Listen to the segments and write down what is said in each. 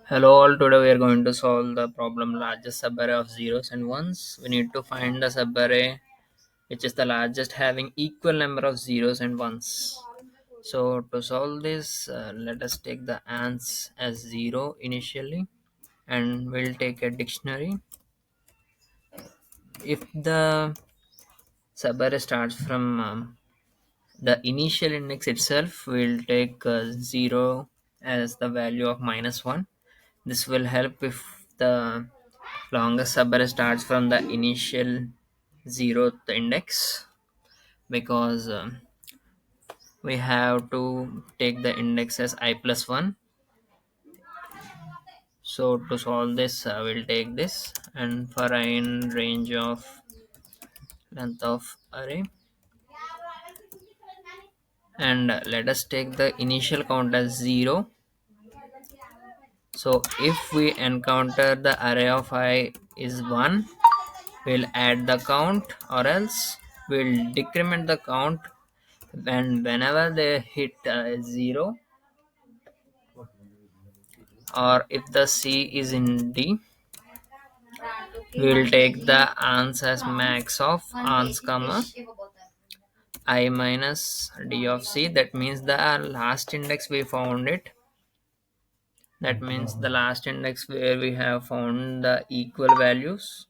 Hello all, today we are going to solve the problem largest subarray of zeros and ones. We need to find the subarray which is the largest having equal number of zeros and ones. So to solve this, let us take the ans as 0 initially and we'll take a dictionary. If the subarray starts from the initial index itself, we'll take 0 as the value of -1. This will help if the longest subarray starts from the initial zeroth index, because we have to take the index as I plus 1. So to solve this, we'll take this, and for in range of length of array, and let us take the initial count as 0. So if we encounter the array of I is 1, we'll add the count, or else we'll decrement the count, and whenever they hit 0, or if the C is in D, we'll take the ans as max of ans comma I minus D of C. That means the last index we found it. That means the last index where we have found the equal values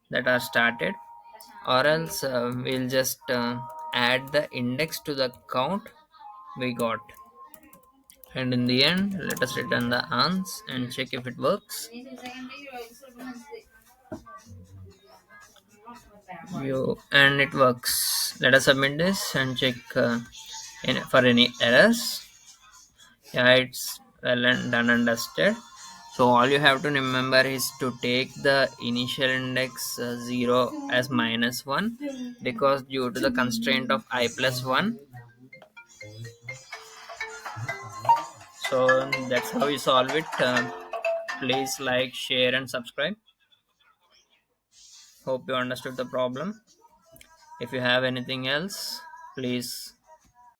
that are started, or else we'll just add the index to the count we got. And in the end, let us return the ans and check if it works. And it works. Let us submit this and check for any errors. Yeah, it's well and done and dusted. So all you have to remember is to take the initial index 0 as -1, because due to the constraint of I plus 1. So that's how we solve it. Please like, share and subscribe. Hope you understood the problem. If you have anything else, please